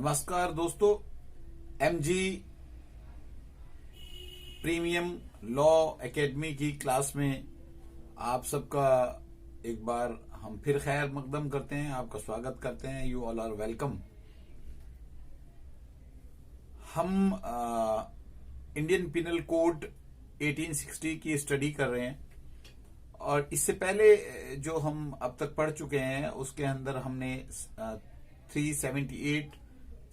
नमस्कार दोस्तों, MG premium law academy की क्लास में आप सबका एक बार हम फिर खैर मकदम करते हैं, आपका स्वागत करते हैं। You all are welcome. हम इंडियन पिनल कोड 1860 की स्टडी कर रहे हैं और इससे पहले जो हम अब तक पढ़ चुके हैं उसके अंदर हमने 378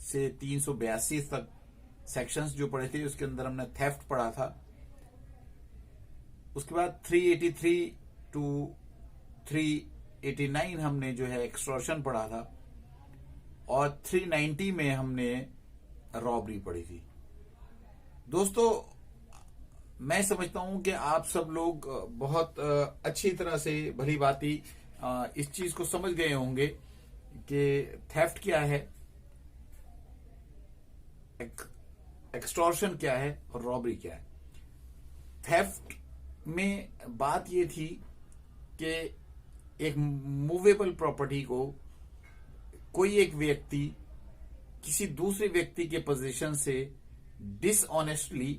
से 382 तक सेक्शंस जो पढ़े थे। उसके अंदर हमने थेफ्ट पढ़ा था। उसके बाद 383 टू 389 हमने जो है एक्सटॉर्शन पढ़ा था और 390 में हमने रॉबरी पढ़ी थी। दोस्तों, मैं समझता हूं कि आप सब लोग बहुत अच्छी तरह से भली भांति इस चीज को समझ गए होंगे कि थेफ्ट क्या है, एक्सटॉर्शन क्या है और रॉबरी क्या है। थेफ्ट में बात ये थी कि एक मूवेबल प्रॉपर्टी को कोई एक व्यक्ति किसी दूसरे व्यक्ति के पोजीशन से डिसऑनेस्टली,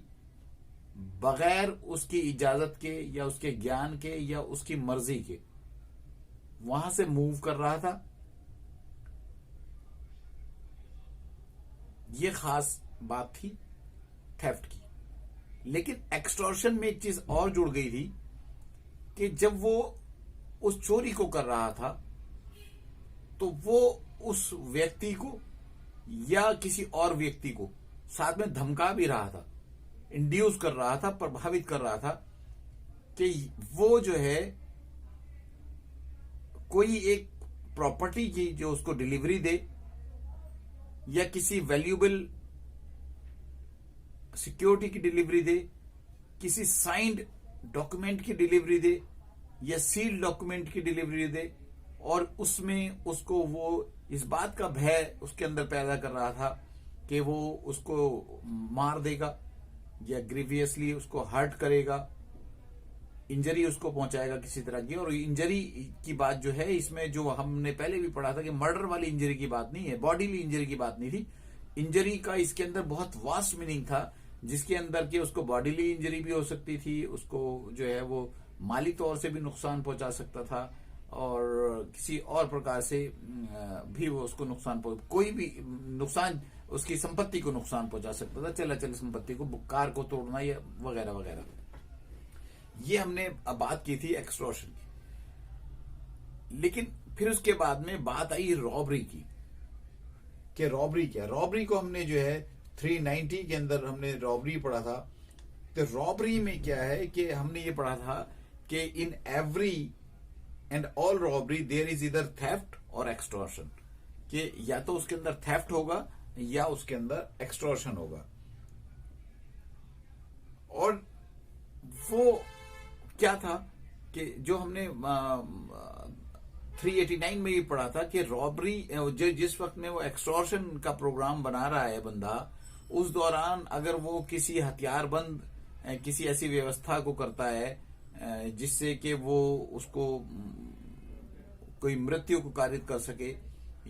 बगैर उसकी इजाजत के या उसके ज्ञान के या उसकी मर्जी के वहां से मूव कर रहा था। ये खास बात थी थेफ्ट की। लेकिन एक्सटॉर्शन में एक चीज और जुड़ गई थी कि जब वो उस चोरी को कर रहा था तो वो उस व्यक्ति को या किसी और व्यक्ति को साथ में धमका भी रहा था, इंड्यूस कर रहा था, प्रभावित कर रहा था कि वो जो है कोई एक प्रॉपर्टी की जो उसको डिलीवरी दे या किसी वैल्यूएबल सिक्योरिटी की डिलीवरी दे, किसी साइंड डॉक्यूमेंट की डिलीवरी दे या सील्ड डॉक्यूमेंट की डिलीवरी दे, और उसमें उसको वो इस बात का भय उसके अंदर पैदा कर रहा था कि वो उसको मार देगा या ग्रीवियसली उसको हर्ट करेगा, इंजरी उसको पहुंचाएगा किसी तरह की। और इंजरी की बात जो है इसमें जो हमने पहले भी पढ़ा था कि मर्डर वाली इंजरी की बात नहीं है, बॉडीली इंजरी की बात नहीं थी। इंजरी का इसके अंदर बहुत वास्ट मीनिंग था, जिसके अंदर के उसको बॉडीली इंजरी भी हो सकती थी, उसको जो है वो माली तौर से भी नुकसान पहुंचा सकता था और किसी और प्रकार से भी वो उसको कोई भी नुकसान, उसकी संपत्ति को नुकसान पहुंचा सकता था, चल संपत्ति को, कार को तोड़ना या वगैरह वगैरह। ये हमने बात की थी एक्सटॉर्शन की। लेकिन फिर उसके बाद में बात आई रॉबरी की कि रॉबरी क्या। रॉबरी को हमने जो है 390 के अंदर हमने रॉबरी पढ़ा था। तो रॉबरी में क्या है कि हमने ये पढ़ा था कि in every and all robbery there is इधर थेफ्ट और एक्सटॉर्शन, कि या तो उसके अंदर थेफ्ट होगा या उसके अंदर एक्सटॉर्शन होगा। और वो क्या था कि जो हमने 389 में ये पढ़ा था कि रॉबरी जिस वक्त में वो एक्सटॉर्शन का प्रोग्राम बना रहा है बंदा, उस दौरान अगर वो किसी हथियारबंद किसी ऐसी व्यवस्था को करता है जिससे कि वो उसको कोई मृत्यु को कारित कर सके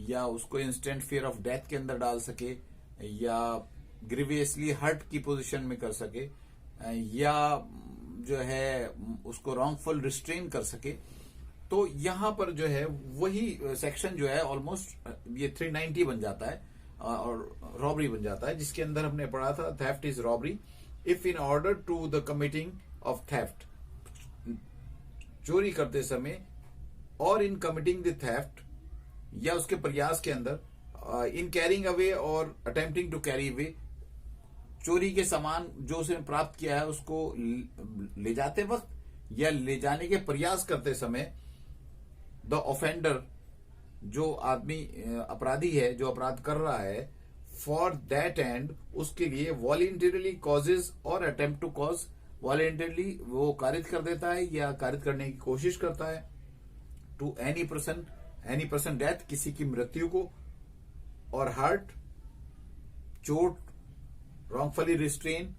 या उसको इंस्टेंट फियर ऑफ डेथ के अंदर डाल सके या ग्रीवियसली हर्ट की पोजीशन में कर सके या जो है उसको रॉन्गफुल रिस्ट्रेन कर सके, तो यहां पर जो है वही सेक्शन जो है ऑलमोस्ट ये 390 बन जाता है और रॉबरी बन जाता है, जिसके अंदर हमने पढ़ा था theft is robbery if in order to the committing of theft, चोरी करते समय और इन कमिटिंग द थेफ्ट या उसके प्रयास के अंदर, इन कैरिंग अवे और अटेम्प्टिंग टू कैरी अवे, चोरी के सामान जो उसने प्राप्त किया है उसको ले जाते वक्त या ले जाने के प्रयास करते समय, द ऑफेंडर जो आदमी अपराधी है, जो अपराध कर रहा है, फॉर दैट एंड उसके लिए वॉलंटरीली कॉजेज और अटेम्प्ट टू कॉज, वॉलंटरीली वो कारित कर देता है या कारित करने की कोशिश करता है, टू एनी पर्सन डेथ, किसी की मृत्यु को, और हर्ट चोट, रॉन्गफुली रिस्ट्रेन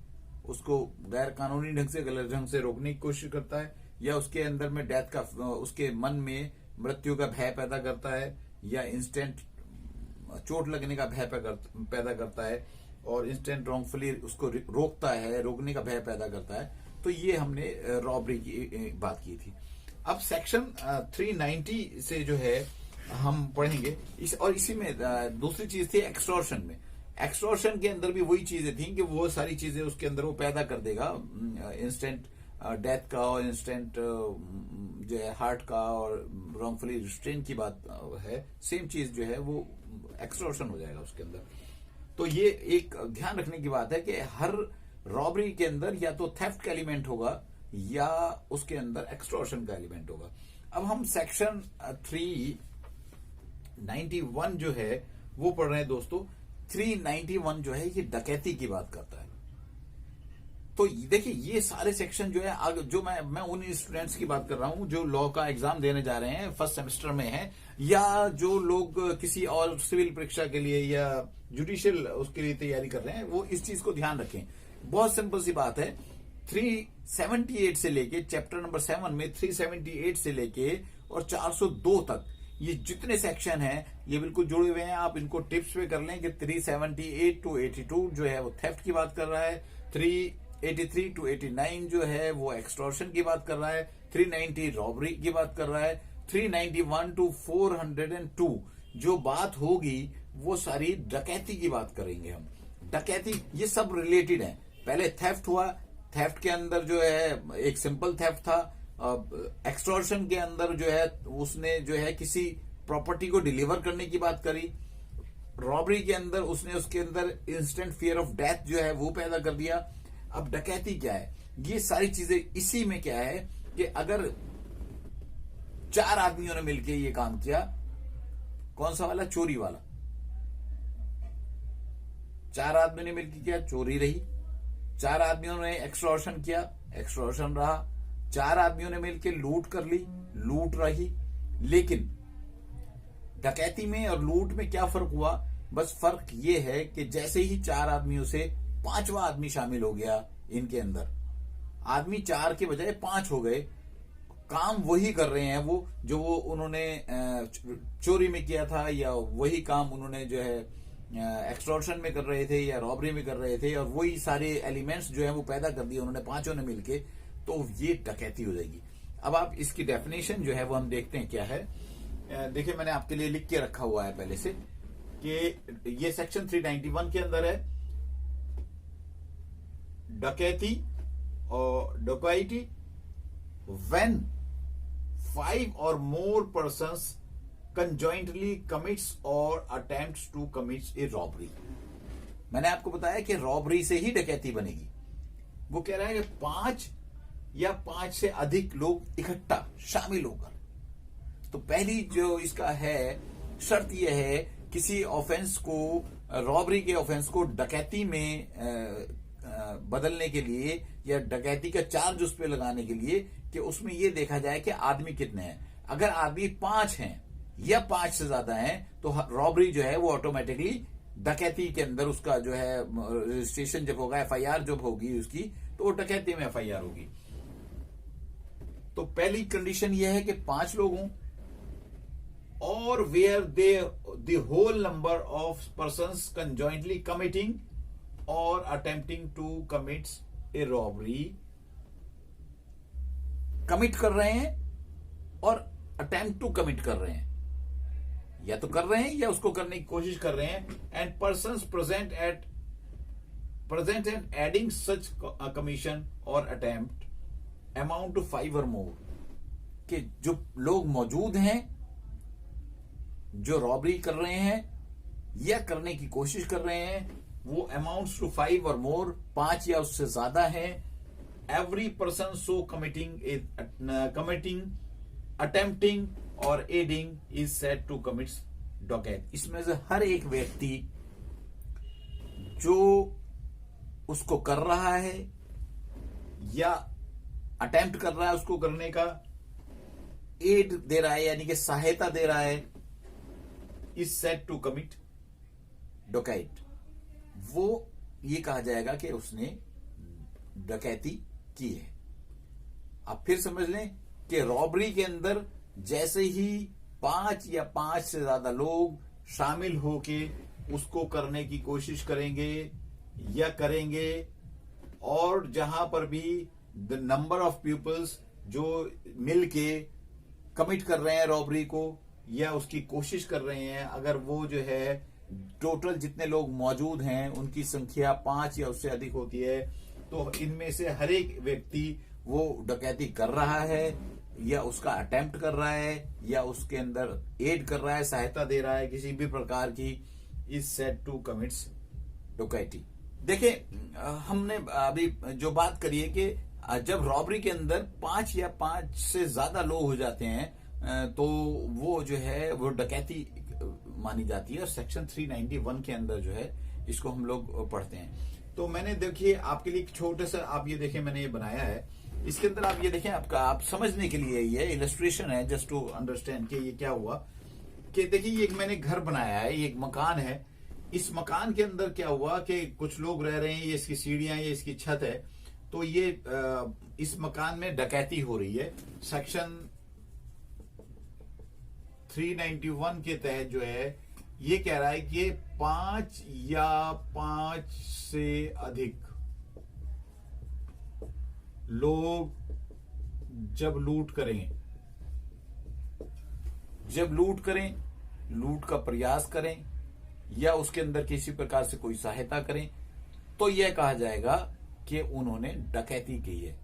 उसको गैर कानूनी ढंग से, गलत ढंग से रोकने की कोशिश करता है या उसके अंदर में डेथ का, उसके मन में मृत्यु का भय पैदा करता है या इंस्टेंट चोट लगने का भय पैदा करता है और इंस्टेंट रॉन्गफुली उसको रोकता है, रोकने का भय पैदा करता है। तो ये हमने रॉबरी की बात की थी। अब सेक्शन 390 से जो है हम पढ़ेंगे और इसी में दूसरी चीज थी एक्सटॉर्शन में। एक्सटॉर्शन के अंदर भी वही चीजें थी कि वो सारी चीजें उसके अंदर वो पैदा कर देगा, इंस्टेंट डेथ का और इंस्टेंट जो है हार्ट का और रॉन्गफुली रिस्ट्रेन की बात है, सेम चीज जो है वो एक्सटॉर्शन हो जाएगा उसके अंदर। तो ये एक ध्यान रखने की बात है कि हर रॉबरी के अंदर या तो थेफ्ट का एलिमेंट होगा या उसके अंदर एक्सटॉर्शन का एलिमेंट होगा। अब हम सेक्शन 391 जो है वो पढ़ रहे हैं दोस्तों। 391 जो है ये डकैती की बात करता है। तो देखिए ये सारे सेक्शन जो है आगे जो मैं उन स्टूडेंट्स की बात कर रहा हूं जो लॉ का एग्जाम देने जा रहे हैं, फर्स्ट सेमेस्टर में है, या जो लोग किसी और सिविल परीक्षा के लिए या जुडिशियल उसके लिए तैयारी कर रहे हैं, वो इस चीज को ध्यान रखें। बहुत सिंपल सी बात है। 378 से लेके चैप्टर नंबर 7 में 378 से लेके और 402 तक ये जितने सेक्शन हैं ये बिल्कुल जुड़े हुए हैं। आप इनको टिप्स पे कर लें कि 378 to 82 जो है वो थेफ्ट की बात कर रहा है, 383 to 89 जो है वो एक्सटॉर्शन की बात कर रहा है, 390 रॉबरी की बात कर रहा है, 391 to 402 जो बात होगी वो सारी डकैती की बात करेंगे हम। डकैती ये सब रिलेटेड है। पहले थेफ्ट हुआ, थेफ्ट के अंदर जो है एक सिंपल थेफ्ट था। एक्सटॉर्शन के अंदर जो है उसने जो है किसी प्रॉपर्टी को डिलीवर करने की बात करी। रॉबरी के अंदर उसने उसके अंदर इंस्टेंट फियर ऑफ डेथ जो है वो पैदा कर दिया। अब डकैती क्या है? ये सारी चीजें इसी में क्या है कि अगर 4 आदमियों ने मिलकर ये काम किया, कौन सा वाला? चोरी वाला। 4 आदमियों ने मिलकर किया, चोरी रही। 4 आदमियों ने एक्सटॉर्शन किया, एक्सटॉर्शन रहा। 4 आदमियों ने मिलकर लूट कर ली, लूट रही। लेकिन डकैती में और लूट में क्या फर्क हुआ? बस फर्क ये है कि जैसे ही 4 आदमियों से 5वां आदमी शामिल हो गया इनके अंदर, आदमी 4 के बजाय 5 हो गए। काम वही कर रहे हैं वो जो वो उन्होंने चोरी में किया था, या वही काम उन्होंने जो है एक्सटॉर्शन में कर रहे थे या रॉबरी में कर रहे थे, और वही सारे एलिमेंट्स जो है वो पैदा कर दिए उन्होंने 5 ने मिलके। तो ये डकैती हो जाएगी। अब आप इसकी डेफिनेशन जो है वो हम देखते हैं क्या है। देखिए मैंने आपके लिए लिख के रखा हुआ है पहले से कि ये सेक्शन 391 के अंदर है। डकैती और डकैती when 5 or more persons conjointly commits or attempts to commit a robbery। मैंने आपको बताया कि रॉबरी से ही डकैती बनेगी। वो कह रहा है कि 5 या 5 से अधिक लोग इकट्ठा शामिल होकर। तो पहली जो इसका है शर्त यह है किसी ऑफेंस को, रॉबरी के ऑफेंस को डकैती में बदलने के लिए या डकैती का चार्ज उस पर लगाने के लिए कि उसमें यह देखा जाए कि आदमी कितने हैं। अगर आदमी 5 हैं या 5 से ज्यादा हैं तो रॉबरी जो है वो ऑटोमेटिकली डकैती के अंदर उसका जो है रजिस्ट्रेशन जब होगा, एफआईआर जब होगी उसकी, तो वो डकैती में एफआईआर होगी। तो पहली कंडीशन यह है कि 5 लोग हों or where the whole number of persons conjointly committing or attempting to commit a robbery. Commit कर रहे हैं और अटेम्प्ट टू कमिट कर रहे हैं, या तो कर रहे हैं या उसको करने की कोशिश कर रहे हैं। And persons present and aiding such commission or attempt amount to 5 or more। कि जो लोग मौजूद हैं जो रॉबरी कर रहे हैं या करने की कोशिश कर रहे हैं, वो अमाउंट्स टू 5 or more, 5 या उससे ज्यादा है। Every person so committing attempting or aiding is said to commit डकैती। इसमें से हर एक व्यक्ति जो उसको कर रहा है या अटेम्प्ट कर रहा है उसको करने का, एड दे रहा है यानी कि सहायता दे रहा है, इज सेड टू कमिट डकैत। वो ये कहा जाएगा कि उसने डकैती की है। अब फिर समझ लें कि रॉबरी के अंदर जैसे ही 5 या 5 से ज्यादा लोग शामिल होके उसको करने की कोशिश करेंगे या करेंगे, और जहां पर भी द नंबर ऑफ पीपल्स जो मिलके कमिट कर रहे हैं रॉबरी को या उसकी कोशिश कर रहे हैं, अगर वो जो है टोटल जितने लोग मौजूद हैं उनकी संख्या 5 या उससे अधिक होती है, तो इनमें से हर एक व्यक्ति वो डकैती कर रहा है या उसका अटेम्प्ट कर रहा है या उसके अंदर एड कर रहा है, सहायता दे रहा है किसी भी प्रकार की, इज सेड टू कमिट्स डकैती। देखिए हमने अभी जो बात करी है कि जब रॉबरी के अंदर 5 या 5 से ज्यादा लोग हो जाते हैं तो वो जो है वो डकैती मानी जाती है, और सेक्शन 391 के अंदर जो है इसको हम लोग पढ़ते हैं। तो मैंने देखिए आपके लिए एक छोटा सा, आप ये देखें मैंने ये बनाया है, इसके अंदर आप ये देखें, आपका आप समझने के लिए ये इलस्ट्रेशन है जस्ट टू अंडरस्टैंड कि ये क्या हुआ। कि देखिए ये एक मैंने घर बनाया है, ये एक मकान है, इस मकान के अंदर क्या हुआ कि कुछ लोग रह रहे हैं, ये इसकी सीढ़ियां, ये इसकी छत है, तो ये इस मकान में डकैती हो रही है। सेक्शन 391 के तहत जो है ये कह रहा है कि 5 या 5 से अधिक लोग जब लूट करें, लूट का प्रयास करें या उसके अंदर किसी प्रकार से कोई सहायता करें, तो यह कहा जाएगा कि उन्होंने डकैती की है।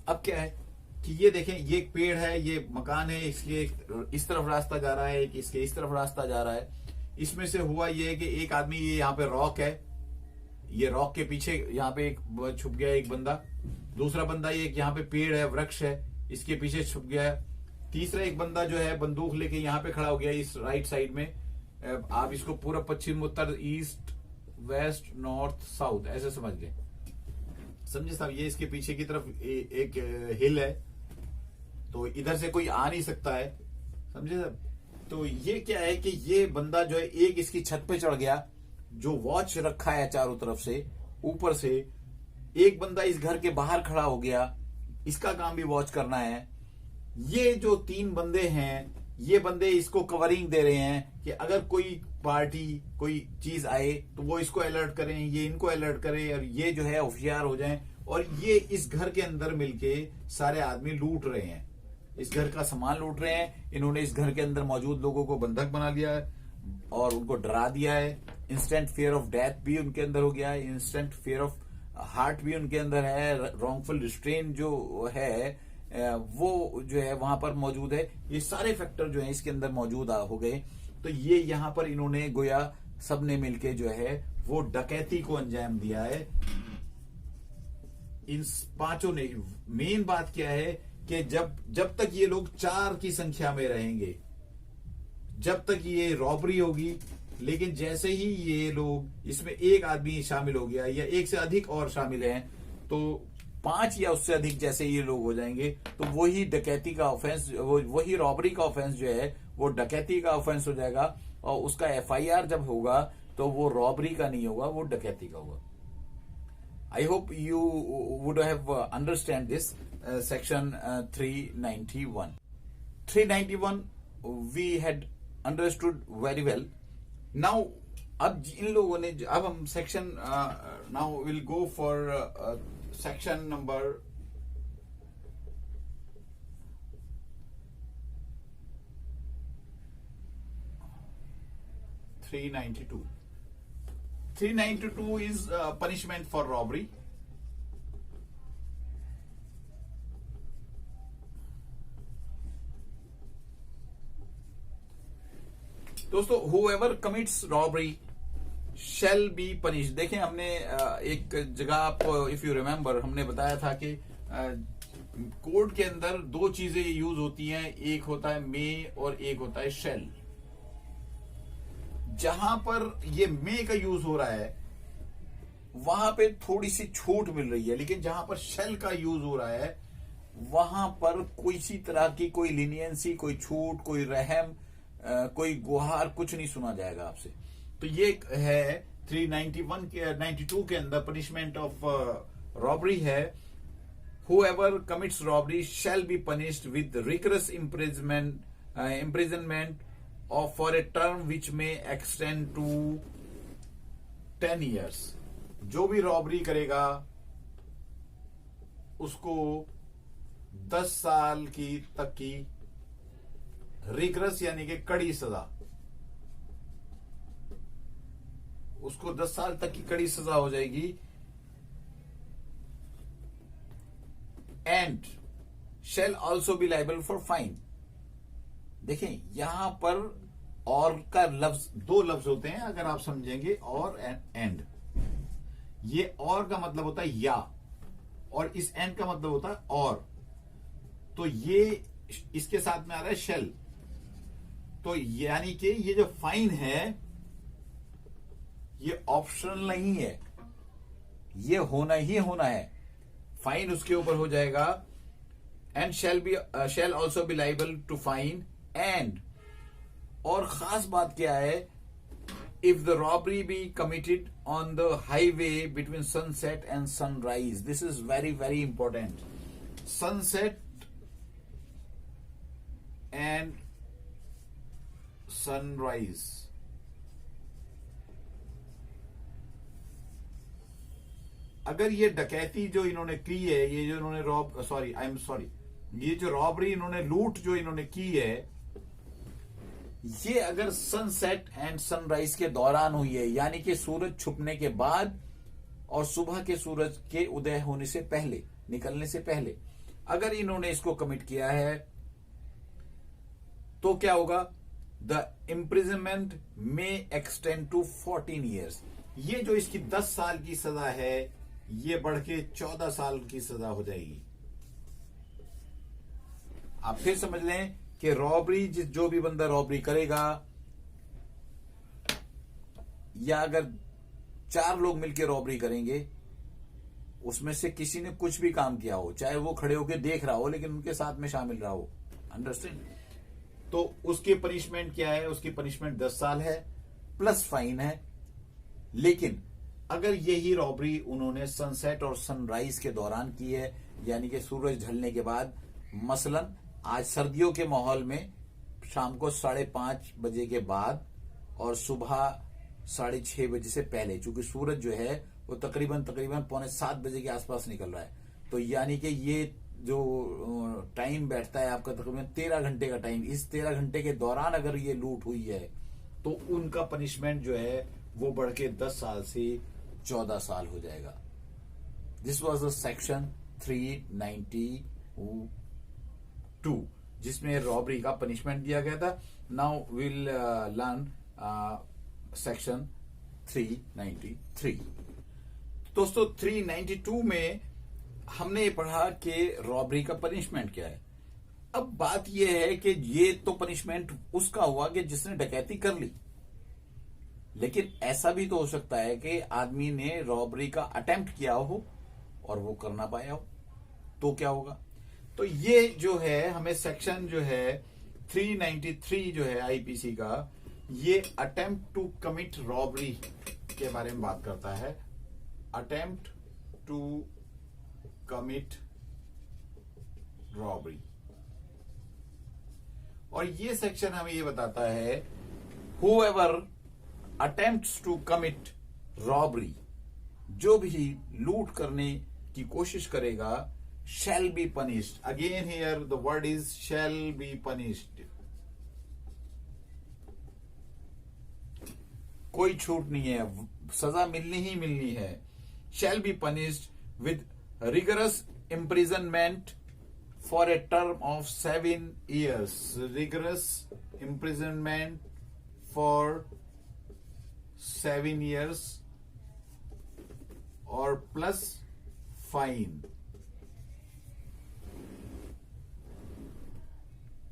अब क्या है कि ये देखें, ये एक पेड़ है, ये मकान है, इसके इस तरफ रास्ता जा रहा है, इसके इस तरफ रास्ता जा रहा है। इसमें से हुआ ये है कि एक आदमी, ये यहाँ पे रॉक है, ये रॉक के पीछे यहाँ पे एक छुप गया एक बंदा, दूसरा बंदा ये यहाँ पे पेड़ है, वृक्ष है, इसके पीछे छुप गया है, तीसरा एक बंदा जो है बंदूक लेके यहाँ पे खड़ा हो गया इस राइट साइड में। आप इसको पूरा पश्चिम, उत्तर, ईस्ट, वेस्ट, नॉर्थ, साउथ ऐसे समझ गए, समझे साहब। ये इसके पीछे की तरफ एक हिल है, तो इधर से कोई आ नहीं सकता है, समझे साहब। तो ये क्या है कि ये बंदा जो है एक इसकी छत पे चढ़ गया, जो वॉच रखा है चारों तरफ से, ऊपर से एक बंदा इस घर के बाहर खड़ा हो गया, इसका काम भी वॉच करना है। ये जो 3 बंदे हैं, ये बंदे इसको कवरिंग दे रहे हैं कि अगर कोई पार्टी, कोई चीज आए तो वो इसको अलर्ट करें, ये इनको अलर्ट करें, और ये जो है होशियार हो जाएं, और ये इस घर के अंदर मिलके सारे आदमी लूट रहे हैं, इस घर का सामान लूट रहे हैं। इन्होंने इस घर के अंदर मौजूद लोगों को बंधक बना लिया है और उनको डरा दिया है। इंस्टेंट फियर ऑफ डेथ भी उनके अंदर हो गया है, इंस्टेंट फियर ऑफ हार्ट भी उनके अंदर है, रॉन्गफुल रिस्ट्रेन जो है वो जो है वहां पर मौजूद है। ये सारे फैक्टर जो है इसके अंदर मौजूद हो गए। तो ये यहां पर इन्होंने गोया सबने मिलके जो है वो डकैती को अंजाम दिया है। इन 5 ने, मेन बात क्या है कि जब तक ये लोग 4 की संख्या में रहेंगे, जब तक ये रॉबरी होगी, लेकिन जैसे ही ये लोग, इसमें एक आदमी शामिल हो गया या एक से अधिक और शामिल हैं, तो 5 या उससे अधिक जैसे ये लोग हो जाएंगे, तो वही डकैती का ऑफेंस, वही रॉबरी का ऑफेंस जो है वो डकैती का ऑफेंस हो जाएगा, और उसका FIR जब होगा तो वो रॉबरी का नहीं होगा, वो डकैती का होगा। I hope you would have understand this section 391 we had understood very well. Now अब इन लोगों ने, अब हम section, now will go for section number 392. 392 is punishment for robbery. दोस्तों, whoever commits robbery shall be punished. देखें, हमने एक जगह, आप इफ यू रिमेम्बर, हमने बताया था कि कोड के अंदर 2 चीजें यूज होती हैं, एक होता है मे और एक होता है शेल। जहां पर ये मे का यूज हो रहा है वहां पे थोड़ी सी छूट मिल रही है, लेकिन जहां पर शेल का यूज हो रहा है वहां पर किसी तरह की कोई लीनियंसी, कोई छूट, कोई रहम, कोई गुहार, कुछ नहीं सुना जाएगा आपसे। तो ये है 391 के 92 के अंदर पनिशमेंट ऑफ रॉबरी है, whoever commits robbery shall be punished with rigorous imprisonment or for a term which may extend to 10 years. जो भी रॉबरी करेगा उसको 10 साल की तक की रिग्रेस यानी कि कड़ी सजा, उसको 10 साल तक की कड़ी सजा हो जाएगी. And shall also be liable for fine. देखें यहां पर और का लफ्ज, दो लफ्ज होते हैं अगर आप समझेंगे, और एंड. ये और का मतलब होता है या, और इस एंड का मतलब होता है और. तो ये इसके साथ में आ रहा है शेल. तो यानी कि ये जो फाइन है ये ऑप्शनल नहीं है, ये होना ही होना है. फाइन उसके ऊपर हो जाएगा. And shall also be liable to fine. And और खास बात क्या है, if the robbery be committed on the highway between sunset and sunrise. This is very very important. Sunset and sunrise. अगर ये डकैती जो इन्होंने की है, ये जो इन्होंने ये जो रॉबरी इन्होंने, लूट जो इन्होंने की है, ये अगर सनसेट एंड सनराइज के दौरान हुई है, यानी कि सूरज छुपने के बाद और सुबह के सूरज के उदय होने से पहले, निकलने से पहले अगर इन्होंने इसको कमिट किया है, तो क्या होगा? द इम्प्रिजनमेंट में एक्सटेंड टू 14 ईयर्स. ये जो इसकी 10 साल की सजा है, ये बढ़ के 14 साल की सजा हो जाएगी. आप फिर समझ लें कि रॉबरी, जो भी बंदा रॉबरी करेगा, या अगर 4 लोग मिलकर रॉबरी करेंगे, उसमें से किसी ने कुछ भी काम किया हो, चाहे वो खड़े होकर देख रहा हो लेकिन उनके साथ में शामिल रहा हो, अंडरस्टैंड? तो उसकी पनिशमेंट क्या है? उसकी पनिशमेंट 10 साल है प्लस फाइन है. लेकिन अगर यही रॉबरी उन्होंने सनसेट और सनराइज के दौरान की है, यानी कि सूरज ढलने के बाद, मसलन आज सर्दियों के माहौल में शाम को 5:30 बजे के बाद और सुबह 6:30 बजे से पहले, चूंकि सूरज जो है वो तकरीबन 6:45 बजे के आसपास निकल रहा है, तो यानी कि ये जो टाइम बैठता है आपका तकरीबन 13 घंटे का टाइम, इस 13 घंटे के दौरान अगर ये लूट हुई है तो उनका पनिशमेंट जो है वो बढ़ के 10 साल से 14 साल हो जाएगा. दिस वॉज द सेक्शन 392 जिसमें रॉबरी का पनिशमेंट दिया गया था. Now will learn section 393. दोस्तों 392 में हमने ये पढ़ा कि रॉबरी का पनिशमेंट क्या है. अब बात यह है कि ये तो पनिशमेंट उसका हुआ कि जिसने डकैती कर ली, लेकिन ऐसा भी तो हो सकता है कि आदमी ने रॉबरी का अटेम्प्ट किया हो और वो कर ना पाया हो, तो क्या होगा? तो ये जो है हमें सेक्शन जो है 393 जो है आईपीसी का, ये अटेम्प्ट टू कमिट रॉबरी के बारे में बात करता है. Attempt to commit robbery. और ये सेक्शन हमें ये बताता है, whoever attempts to commit robbery, जो भी लूट करने की कोशिश करेगा, shall be punished. Again here the word is shall be punished. कोई छूट नहीं है, सजा मिलनी ही मिलनी है. shall be punished with rigorous imprisonment for a term of 7 years. Rigorous imprisonment for 7 years or plus fine.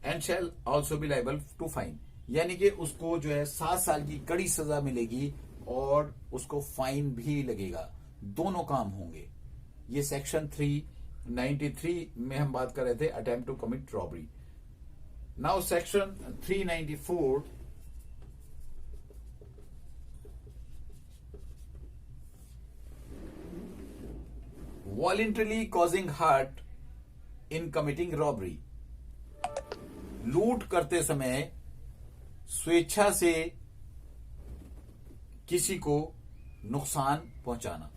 And shall also be liable to fine. यानी कि उसको जो है 7 साल की कड़ी सजा मिलेगी और उसको फाइन भी लगेगा. दोनों काम होंगे. ये सेक्शन 393 में हम बात कर रहे थे, attempt to commit robbery. Now section 394, voluntarily causing hurt in committing robbery. लूट करते समय स्वेच्छा से किसी को नुकसान पहुंचाना।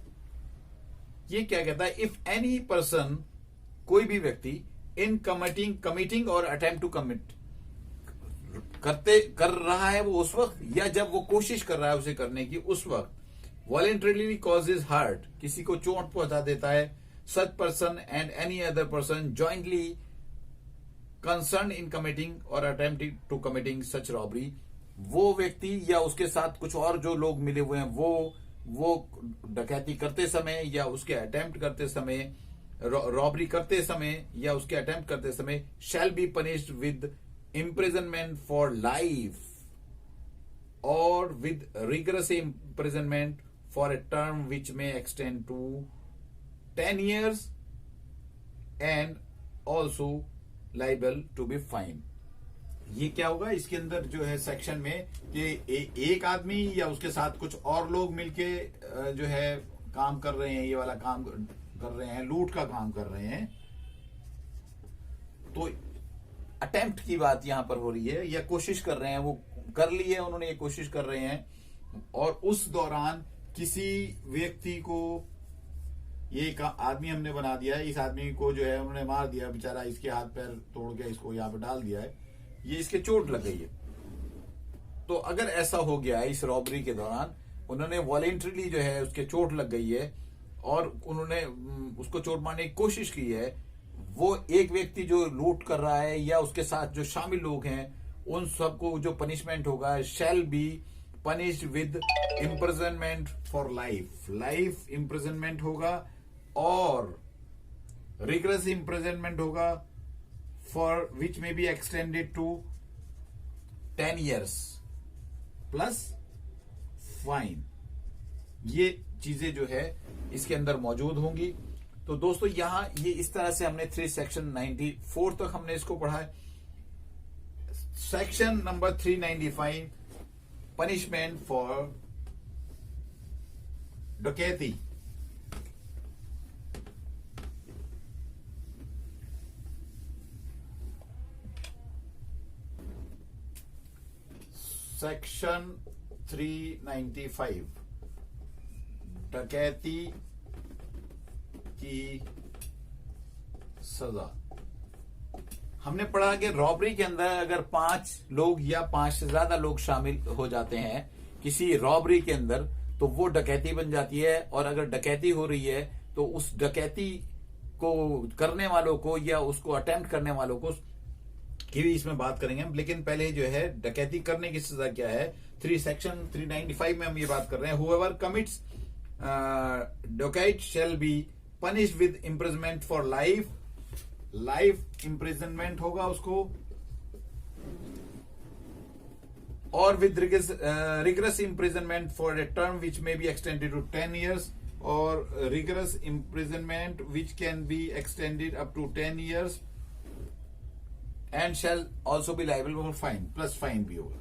ये क्या कहता है? इफ एनी पर्सन, कोई भी व्यक्ति, इन कमिटिंग और अटेम्प्ट टू कमिट, कर रहा है वो उस वक्त, या जब वो कोशिश कर रहा है उसे करने की उस वक्त, वॉलेंटरीली कॉजेज हार्ट, किसी को चोट पहुंचा देता है, such person and any other person jointly concerned in committing or attempting to committing such robbery, वो व्यक्ति या उसके साथ कुछ और जो लोग मिले हुए हैं वो डकैती करते समय या उसके अटेम्प्ट करते समय, रॉबरी करते समय या उसके अटेम्प्ट करते समय, शैल be punished with imprisonment for life or with rigorous imprisonment for a term which may extend to 10 years and also liable to be fined। ये क्या होगा इसके अंदर जो है सेक्शन में कि एक आदमी या उसके साथ कुछ और लोग मिलके जो है काम कर रहे हैं, ये वाला काम कर रहे हैं, लूट का काम कर रहे हैं, तो अटेम्प्ट की बात यहां पर हो रही है, या कोशिश कर रहे हैं, वो कर ली है उन्होंने, ये कोशिश कर रहे हैं, और उस दौरान किसी व्यक्ति को, ये एक आदमी हमने बना दिया है, इस आदमी को जो है उन्होंने मार दिया बेचारा, इसके हाथ पैर तोड़ के इसको यहां पे डाल दिया है, ये इसके चोट लग गई है। तो अगर ऐसा हो गया है इस रॉबरी के दौरान, उन्होंने वॉलेंटरीली जो है उसके चोट लग गई है और उन्होंने उसको चोट मारने की कोशिश की है, वो एक व्यक्ति जो लूट कर रहा है या उसके साथ जो शामिल लोग हैं, उन सबको जो पनिशमेंट होगा, shall be punished with imprisonment for life, life imprisonment होगा, और रिगरस इम्प्रिजनमेंट होगा for which may be extended to 10 years plus fine. ये चीजें जो है इसके अंदर मौजूद होंगी। तो दोस्तों यहां ये इस तरह से हमने 3 सेक्शन 94 तक हमने इसको पढ़ा है। सेक्शन नंबर 395, पनिशमेंट फॉर डकैती। सेक्शन 395, डकैती की सजा। हमने पढ़ा कि रॉबरी के अंदर अगर 5 लोग या 5 से ज्यादा लोग शामिल हो जाते हैं किसी रॉबरी के अंदर, तो वो डकैती बन जाती है। और अगर डकैती हो रही है तो उस डकैती को करने वालों को या उसको अटेम्प्ट करने वालों को की भी इसमें बात करेंगे हम। लेकिन पहले जो है डकैती करने की सजा क्या है, सेक्शन 395 में हम ये बात कर रहे हैं। Whoever commits dacoity shall be punished with imprisonment for life, life imprisonment होगा उसको, और with rigorous imprisonment for a term which may be extended to 10 years, और rigorous imprisonment which can be extended up to 10 years, and shall also be liable for fine, plus fine भी होगा।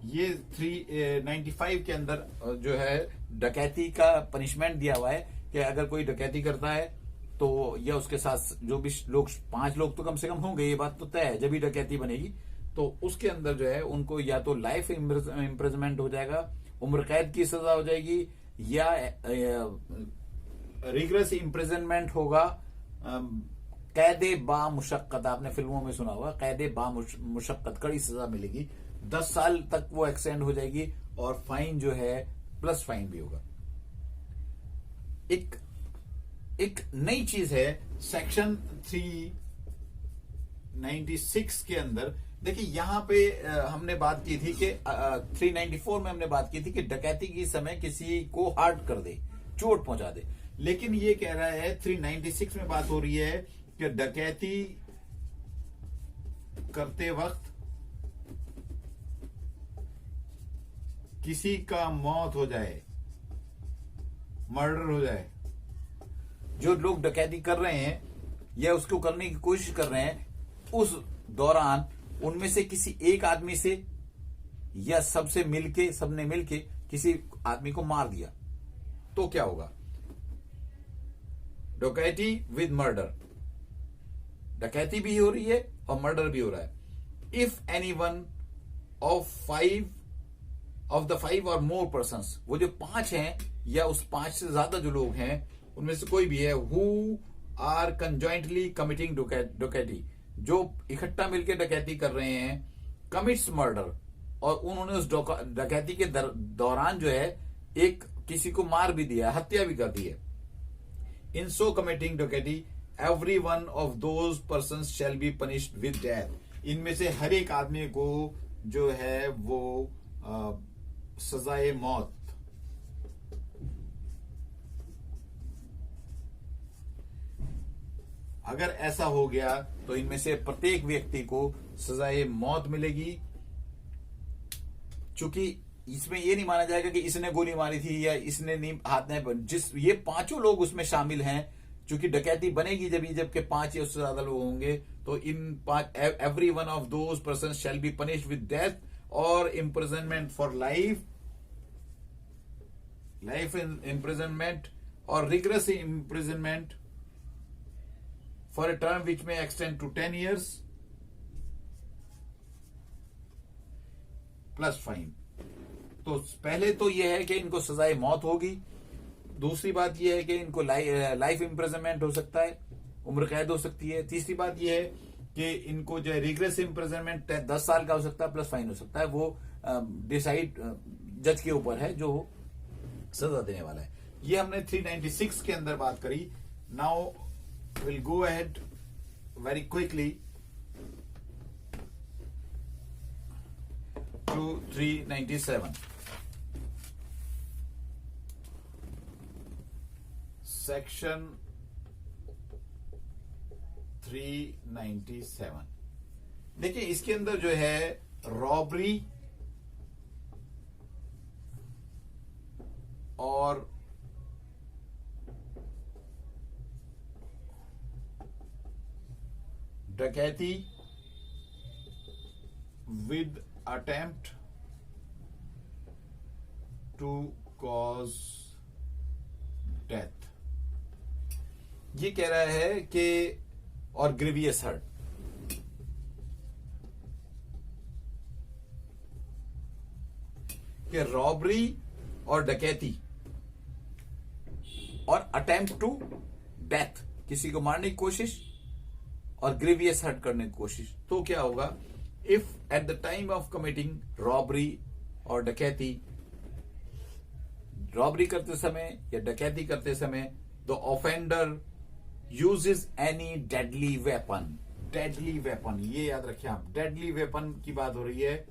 ये 395 के अंदर जो है डकैती का पनिशमेंट दिया हुआ है कि अगर कोई डकैती करता है तो या उसके साथ जो भी लोग, 5 लोग तो कम से कम होंगे, ये बात तो तय है, जब भी डकैती बनेगी तो उसके अंदर जो है उनको या तो लाइफ इम्प्रिजनमेंट हो जाएगा, उम्र कैद की सजा हो जाएगी, या रिगरस इम्प्रिजनमेंट होगा, कैदे बा मुशक्कत, आपने फिल्मों में सुना होगा, कैदे बा मुशक्कत, कड़ी सजा मिलेगी, 10 साल तक वो एक्सटेंड हो जाएगी, और फाइन जो है प्लस फाइन भी होगा। एक नई चीज है सेक्शन 396 के अंदर। देखिए यहां पे हमने बात की थी कि 394 में हमने बात की थी कि डकैती के समय किसी को हर्ट कर दे, चोट पहुंचा दे। लेकिन ये कह रहा है 396 में बात हो रही है कि डकैती करते वक्त किसी का मौत हो जाए, मर्डर हो जाए, जो लोग डकैती कर रहे हैं या उसको करने की कोशिश कर रहे हैं, उस दौरान उनमें से किसी एक आदमी से या सबने मिलके किसी आदमी को मार दिया, तो क्या होगा? डकैती विद मर्डर, डकैती भी हो रही है और मर्डर भी हो रहा है। इफ एनीवन ऑफ द 5 और मोर पर्सन्स, वो जो 5 हैं या उस 5 से ज्यादा जो लोग हैं उनमें से कोई भी है, हु आर कंजॉइंटली कमिटिंग डकैती, जो इकट्ठा मिलकर डकैती कर रहे हैं, कमिट्स मर्डर, और उन्होंने उस डकैती के दौरान जो है एक किसी को मार भी दिया, हत्या भी कर दी है। इन सो कमिटिंग डकैती every one of those person shall be punished with death, इनमें से हर एक आदमी को जो है वो सजाए मौत, अगर ऐसा हो गया तो इनमें से प्रत्येक व्यक्ति को सजाए मौत मिलेगी। चूंकि इसमें ये नहीं माना जाएगा कि इसने गोली मारी थी या इसने नहीं, हाथ में, जिस ये 5 लोग उसमें शामिल हैं, चूंकि डकैती बनेगी जबकि 5 या उससे ज्यादा लोग होंगे, तो इन 5 every one of those person shall be punished with death और इम्प्रिजनमेंट फॉर लाइफ इम्प्रिजनमेंट और rigorous imprisonment for a term which may extend to 10 years plus fine. तो पहले तो यह है कि इनको सजाए मौत होगी, दूसरी बात यह है कि इनको लाइफ इम्प्रिजनमेंट हो सकता है, उम्र कैद हो सकती है, तीसरी बात यह है कि इनको जो है रिग्रेस इम्प्रिजनमेंट 10 साल का हो सकता है, प्लस फाइन हो सकता है। वो डिसाइड जज के ऊपर है जो सजा देने वाला है। ये हमने 396 के अंदर बात करी। Now we'll go ahead very quickly to 397. Section 397। देखिए इसके अंदर जो है रॉबरी और डकैती with attempt to cause death, ये कह रहा है कि, और ग्रीवियस हर्ट, कि रॉबरी और डकैती और अटेम्प्ट टू डेथ, किसी को मारने की कोशिश और ग्रीवियस हर्ट करने की कोशिश, तो क्या होगा, if at the time of committing robbery और डकैती, रॉबरी करते समय या डकैती करते समय the offender uses any deadly weapon, deadly weapon ये याद रखिए आप, डेडली वेपन की बात हो रही है,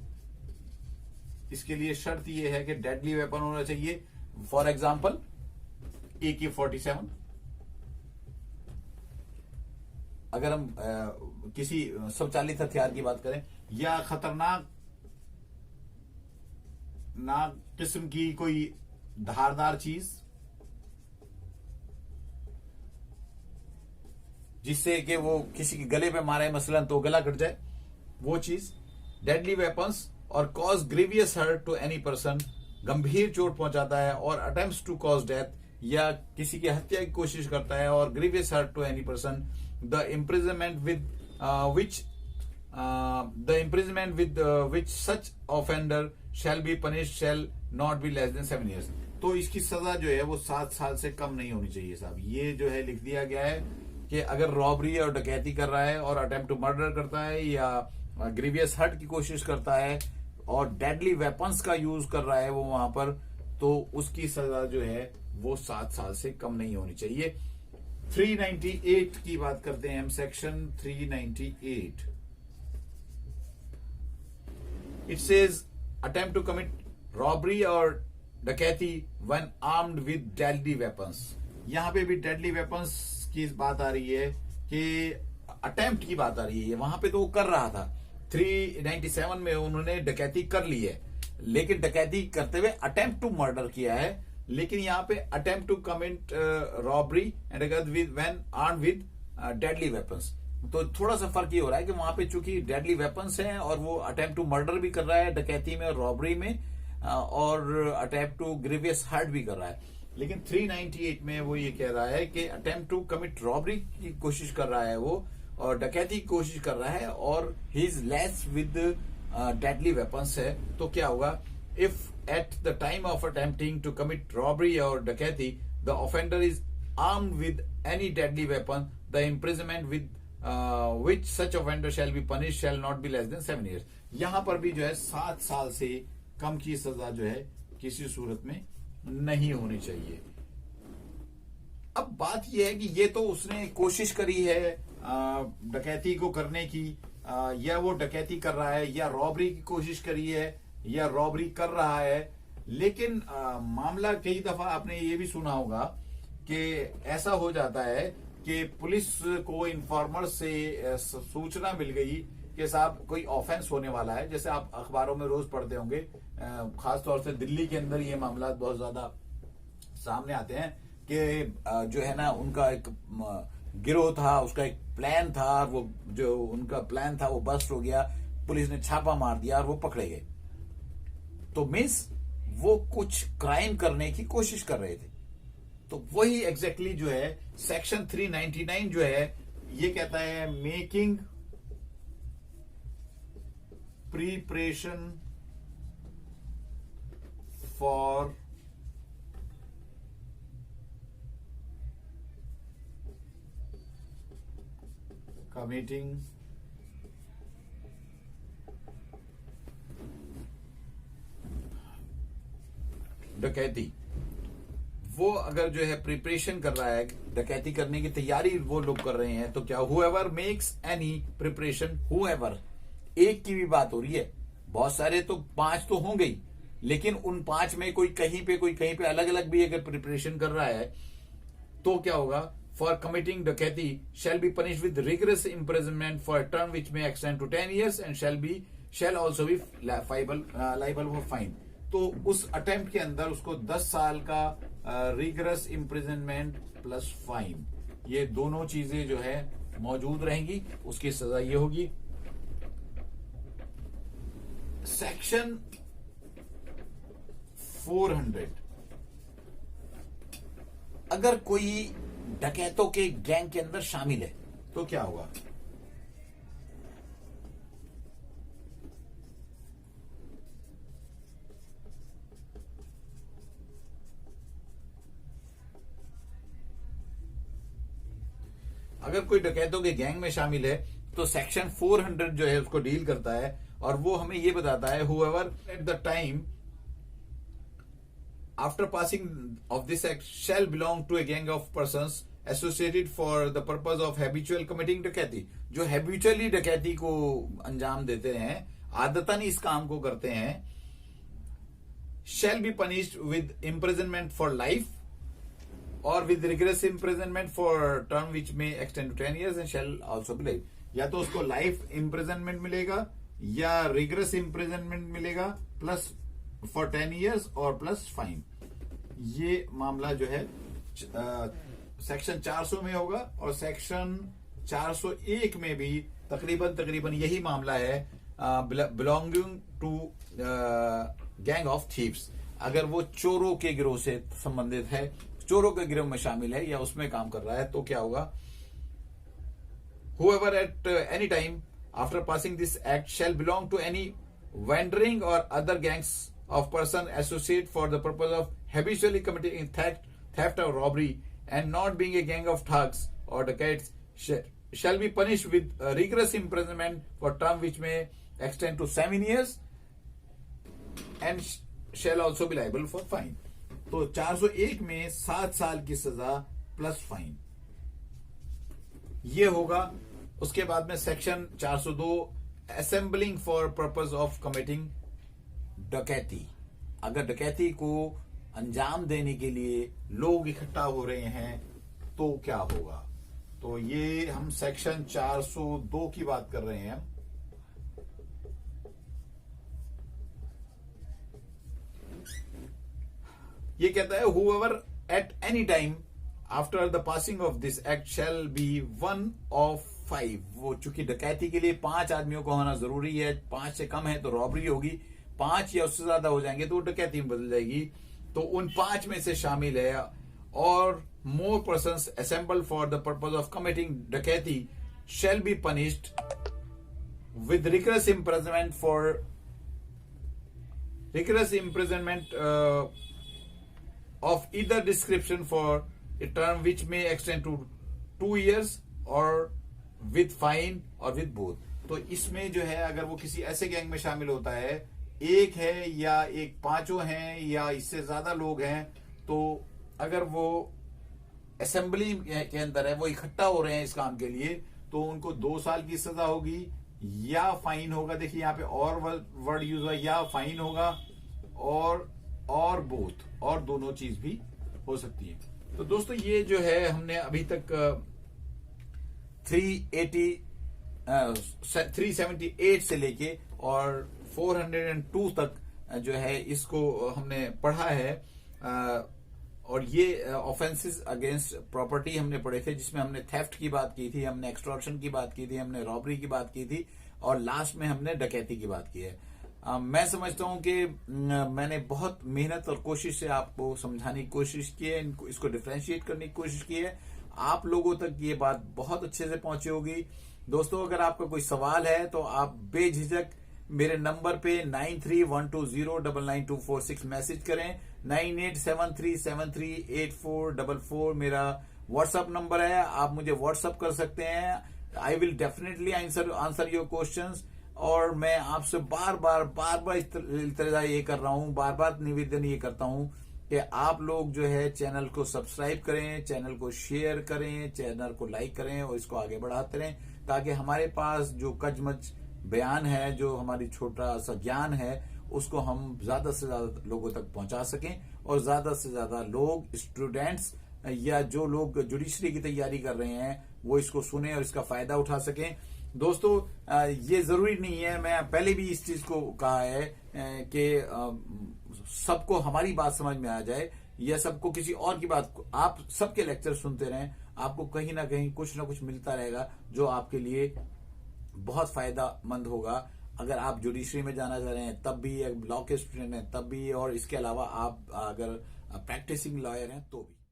इसके लिए शर्त ये है कि डेडली वेपन होना चाहिए। फॉर एग्जाम्पल AK-47, अगर हम किसी स्वचालित हथियार की बात करें, या खतरनाक किस्म की कोई धारदार चीज जिससे कि वो किसी के गले पे मारे मसलन तो गला कट जाए, वो चीज, डेडली वेपन्स, और cause grievous hurt to any person, गंभीर चोट पहुंचाता है, और अटेम्प्ट्स टू कॉज डेथ, या किसी की हत्या की कोशिश करता है, और grievous hurt to any person, the imprisonment with which such offender shall be punished shall not be less than 7 years। तो इसकी सजा जो है वो 7 साल से कम नहीं होनी चाहिए साहब। ये जो है लिख दिया गया है कि अगर रॉबरी और डकैती कर रहा है और अटेम्प्ट टू मर्डर करता है या ग्रीवियस हर्ट की कोशिश करता है और डेडली वेपन्स का यूज कर रहा है वो वहां पर, तो उसकी सजा जो है वो 7 साल से कम नहीं होनी चाहिए। 398 की बात करते हैं हम, section 398। It says attempt to commit robbery और डकैती when armed with deadly weapons. यहां पे भी डेडली वेपन्स की बात आ रही है कि अटेम्प्ट की बात आ रही है, वहां पे तो वो कर रहा था। 397 में उन्होंने डकैती कर ली है, लेकिन डकैती करते हुए अटेम्प्ट टू मर्डर किया है, लेकिन यहाँ पे attempt to commit robbery and when armed with deadly weapons. तो थोड़ा सा फर्क ये हो रहा है कि वहां पे चूंकि डेडली वेपन्स हैं और वो अटेम्प्ट टू मर्डर भी कर रहा है डकैती में और रॉबरी में, और अटेम्प्ट टू ग्रीवियस हर्ट भी कर रहा है। लेकिन 398 में वो ये कह रहा है कि अटेम्प्ट टू कमिट रॉबरी की कोशिश कर रहा है वो, और डकैती की कोशिश कर रहा है, और he is less with deadly weapons है तो क्या होगा, if at the time of attempting to commit robbery और डकैती the offender is armed with any deadly weapon, the imprisonment with which such offender shall be punish shall not be less than 7 years। यहां पर भी जो है 7 साल से कम की सजा जो है किसी सूरत में नहीं होनी चाहिए। अब बात यह है कि ये तो उसने कोशिश करी है डकैती को करने की, या वो डकैती कर रहा है, या रॉबरी की कोशिश करी है, या रॉबरी कर रहा है। लेकिन मामला कई दफा आपने ये भी सुना होगा कि ऐसा हो जाता है कि पुलिस को इन्फॉर्मर से सूचना मिल गई कि साहब कोई ऑफेंस होने वाला है। जैसे आप अखबारों में रोज पढ़ते होंगे, खासतौर से दिल्ली के अंदर ये मामला बहुत ज्यादा सामने आते हैं कि जो है ना उनका एक गिरोह था, उसका एक प्लान था, वो जो उनका प्लान था वो बस्ट हो गया, पुलिस ने छापा मार दिया और वो पकड़े गए। तो मीन्स वो कुछ क्राइम करने की कोशिश कर रहे थे। तो वही एग्जैक्टली जो है सेक्शन 399 जो है ये कहता है मेकिंग प्रिपरेशन फॉर कमिटिंग डकैती। वो अगर जो है प्रिपरेशन कर रहा है, डकैती करने की तैयारी वो लोग कर रहे हैं, तो क्या whoever makes any preparation, whoever एक की भी बात हो रही है, बहुत सारे तो 5 तो होंगे ही, लेकिन उन 5 में कोई कहीं पे अलग अलग भी अगर प्रिपरेशन कर रहा है तो क्या होगा, फॉर कमिटिंग डकैती shall be punish with rigorous imprisonment for term which may extend to 10 years and shall also be liable for fine. तो उस अटेम्प्ट के अंदर उसको 10 साल का रिगरस इम्प्रिजनमेंट प्लस फाइन, ये दोनों चीजें जो है मौजूद रहेंगी। उसकी सजा ये होगी। सेक्शन 400, अगर कोई डकैतों के गैंग के अंदर शामिल है तो क्या होगा। अगर कोई डकैतों के गैंग में शामिल है तो सेक्शन 400 जो है उसको डील करता है, और वो हमें ये बताता है whoever at the time after passing of this act shall belong to a gang of persons associated for the purpose of habitual committing डकैती। जो हैबिचुअली डकैती को अंजाम देते हैं, आदतन इस काम को करते हैं, shall be punished with imprisonment for life or with rigorous imprisonment for term which may extend to 10 years and shall also be life. या तो उसको लाइफ इम्प्रिजनमेंट मिलेगा या रिग्रेस इम्प्रिजनमेंट मिलेगा प्लस फॉर 10 years और प्लस फाइन। ये मामला जो है सेक्शन 400 में होगा, और सेक्शन 401 में भी तकरीबन यही मामला है, belonging to gang of thieves. अगर वो चोरों के गिरोह से संबंधित है, चोरों के गिरोह में शामिल है या उसमें काम कर रहा है, तो क्या होगा, whoever at any time after passing this act shall belong to any wandering or other gangs of person associate for the purpose of habitually committing theft or robbery and not being a gang of thugs or dacoits shall be punished with rigorous imprisonment for term which may extend to 7 years and shall also be liable for fine। तो 401 में 7 साल की सजा plus fine ये होगा। उसके बाद में section 402 assembling for purpose of committing डकैती। अगर डकैती को अंजाम देने के लिए लोग इकट्ठा हो रहे हैं तो क्या होगा। तो ये हम सेक्शन 402 की बात कर रहे हैं। ये कहता है whoever at any time after the passing of this act shall be one of 5। वो चूंकि डकैती के लिए 5 आदमियों को होना जरूरी है, 5 से कम है तो रॉबरी होगी, 5 या उससे ज्यादा हो जाएंगे तो डकैती में बदल जाएगी। तो उन 5 में से शामिल है और more persons assembled for the purpose of committing डकैती shall be punished with rigorous imprisonment of either description for a term which may extend to 2 years or with fine or with both. तो इसमें जो है अगर वो किसी ऐसे gang में शामिल होता है, एक है या एक पांचों हैं या इससे ज्यादा लोग हैं, तो अगर वो असेंबली के अंदर है, वो इकट्ठा हो रहे हैं इस काम के लिए, तो उनको 2 साल की सजा होगी या फाइन होगा। देखिए यहाँ पे और वर्ड यूज हुआ, या फाइन होगा और बोथ, और दोनों चीज भी हो सकती है। तो दोस्तों ये जो है हमने अभी तक 378 से लेके और 402 तक जो है इसको हमने पढ़ा है। और ये ऑफेंसेस अगेंस्ट प्रॉपर्टी हमने पढ़े थे, जिसमें हमने थेफ्ट की बात की थी, हमने एक्सटॉर्शन की बात की थी, हमने रॉबरी की बात की थी और लास्ट में हमने डकैती की बात की है। मैं समझता हूं कि मैंने बहुत मेहनत और कोशिश से आपको समझाने की कोशिश की है, इसको डिफरेंशिएट करने की कोशिश की है। आप लोगों तक ये बात बहुत अच्छे से पहुंची होगी। दोस्तों अगर आपका कोई सवाल है तो आप बेझिझक मेरे नंबर पे 9312099246 मैसेज करें। 9873738444 मेरा व्हाट्सएप नंबर है, आप मुझे व्हाट्सएप कर सकते हैं। I will definitely answer your questions. और मैं आपसे बार बार इस तरह ये कर रहा हूं, बार निवेदन ये करता हूं कि आप लोग जो है चैनल को सब्सक्राइब करें, चैनल को शेयर करें, चैनल को लाइक करें और इसको आगे बढ़ाते रहें, ताकि हमारे पास जो कजमज बयान है, जो हमारी छोटा सा ज्ञान है, उसको हम ज्यादा से ज्यादा लोगों तक पहुंचा सकें और ज्यादा से ज्यादा लोग, स्टूडेंट्स या जो लोग जुडिशरी की तैयारी कर रहे हैं, वो इसको सुने और इसका फायदा उठा सकें। दोस्तों ये जरूरी नहीं है, मैं पहले भी इस चीज को कहा है कि सबको हमारी बात समझ में आ जाए या सबको किसी और की बात, आप सबके लेक्चर सुनते रहें, आपको कहीं ना कहीं कुछ ना कुछ मिलता रहेगा जो आपके लिए बहुत फायदामंद होगा। अगर आप जुडिशरी में जाना चाह रहे हैं तब भी, लॉ के स्टूडेंट हैं तब भी, और इसके अलावा आप अगर प्रैक्टिसिंग लॉयर हैं तो भी।